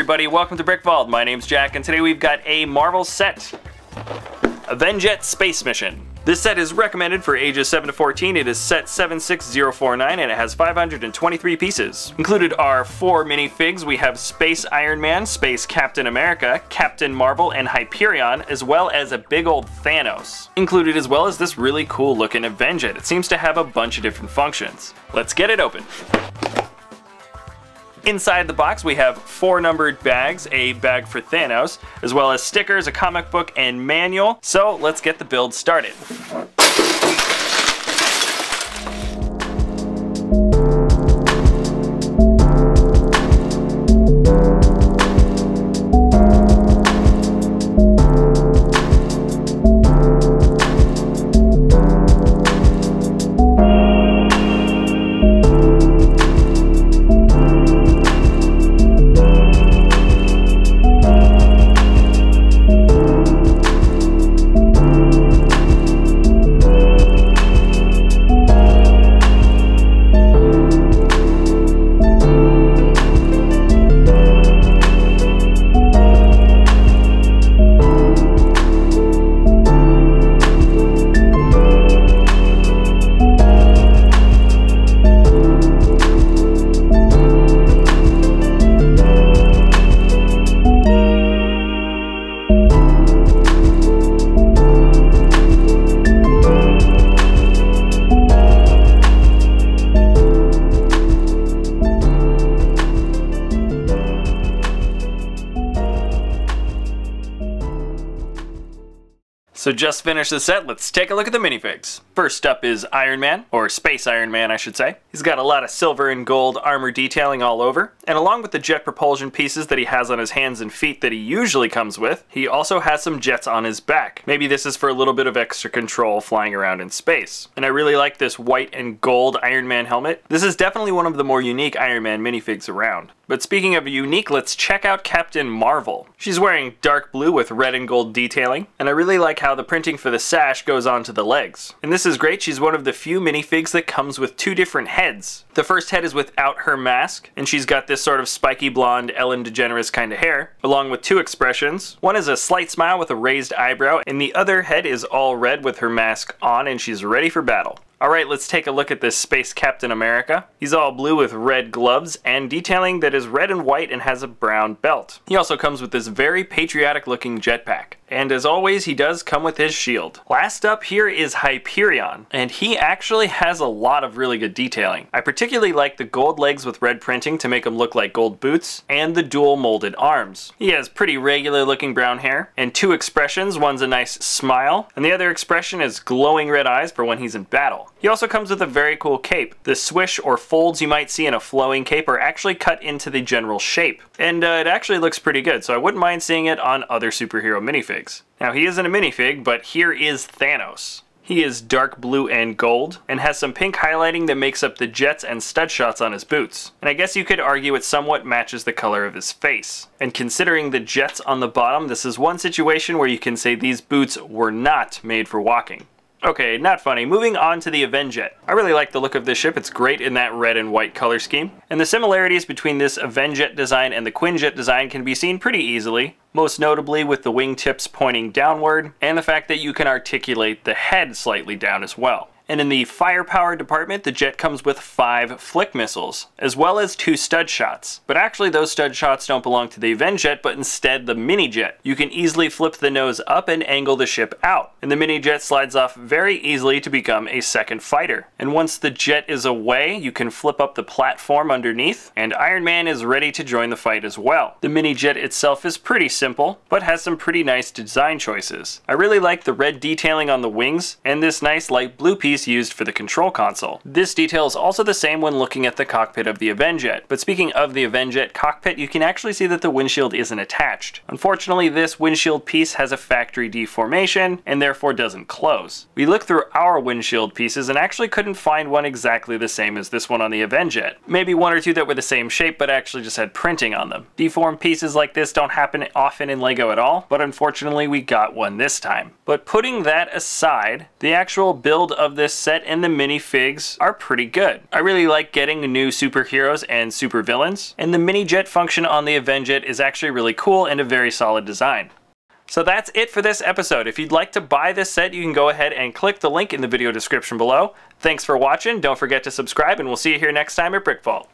everybody, welcome to Brick Vault. My name's Jack, and today we've got a Marvel set, Avenjet Space Mission. This set is recommended for ages 7 to 14. It is set 76049 and it has 523 pieces. Included are 4 minifigs. We have Space Iron Man, Space Captain America, Captain Marvel, and Hyperion, as well as a big old Thanos. Included as well as this really cool looking Avenjet. It seems to have a bunch of different functions. Let's get it open. Inside the box we have 4 numbered bags, a bag for Thanos, as well as stickers, a comic book, and manual. So let's get the build started. So just finished the set, let's take a look at the minifigs. First up is Iron Man, or Space Iron Man I should say. He's got a lot of silver and gold armor detailing all over, and along with the jet propulsion pieces that he has on his hands and feet that he usually comes with, he also has some jets on his back. Maybe this is for a little bit of extra control flying around in space. And I really like this white and gold Iron Man helmet. This is definitely one of the more unique Iron Man minifigs around. But speaking of unique, let's check out Captain Marvel. She's wearing dark blue with red and gold detailing, and I really like how the printing for the sash goes onto the legs. And this is great, she's one of the few minifigs that comes with 2 different heads. The first head is without her mask, and she's got this sort of spiky blonde Ellen DeGeneres kind of hair, along with 2 expressions. One is a slight smile with a raised eyebrow, and the other head is all red with her mask on, and she's ready for battle. Alright, let's take a look at this Space Captain America. He's all blue with red gloves and detailing that is red and white and has a brown belt. He also comes with this very patriotic looking jetpack. And as always, he does come with his shield. Last up here is Hyperion, and he actually has a lot of really good detailing. I particularly like the gold legs with red printing to make him look like gold boots, and the dual molded arms. He has pretty regular looking brown hair, and 2 expressions. One's a nice smile, and the other expression is glowing red eyes for when he's in battle. He also comes with a very cool cape. The swish or folds you might see in a flowing cape are actually cut into the general shape. And it actually looks pretty good, so I wouldn't mind seeing it on other superhero minifigs. Now he isn't a minifig, but here is Thanos. He is dark blue and gold, and has some pink highlighting that makes up the jets and stud shots on his boots. And I guess you could argue it somewhat matches the color of his face. And considering the jets on the bottom, this is one situation where you can say these boots were not made for walking. Okay, not funny. Moving on to the Avenjet. I really like the look of this ship. It's great in that red and white color scheme. And the similarities between this Avenjet design and the Quinjet design can be seen pretty easily. Most notably with the wingtips pointing downward, and the fact that you can articulate the head slightly down as well. And in the firepower department, the jet comes with 5 flick missiles, as well as 2 stud shots. But actually those stud shots don't belong to the Avenjet, but instead the mini-jet. You can easily flip the nose up and angle the ship out, and the mini-jet slides off very easily to become a second fighter. And once the jet is away, you can flip up the platform underneath, and Iron Man is ready to join the fight as well. The mini-jet itself is pretty simple, but has some pretty nice design choices. I really like the red detailing on the wings, and this nice light blue piece used for the control console. This detail is also the same when looking at the cockpit of the Avenjet. But speaking of the Avenjet cockpit, you can actually see that the windshield isn't attached. Unfortunately, this windshield piece has a factory deformation and therefore doesn't close. We looked through our windshield pieces and actually couldn't find one exactly the same as this one on the Avenjet. Maybe 1 or 2 that were the same shape but actually just had printing on them. Deformed pieces like this don't happen often in LEGO at all, but unfortunately we got one this time. But putting that aside, the actual build of this this set and the minifigs are pretty good. I really like getting new superheroes and supervillains, and the mini jet function on the Avenjet is actually really cool and a very solid design. So that's it for this episode. If you'd like to buy this set, you can go ahead and click the link in the video description below. Thanks for watching, don't forget to subscribe, and we'll see you here next time at Brick Vault.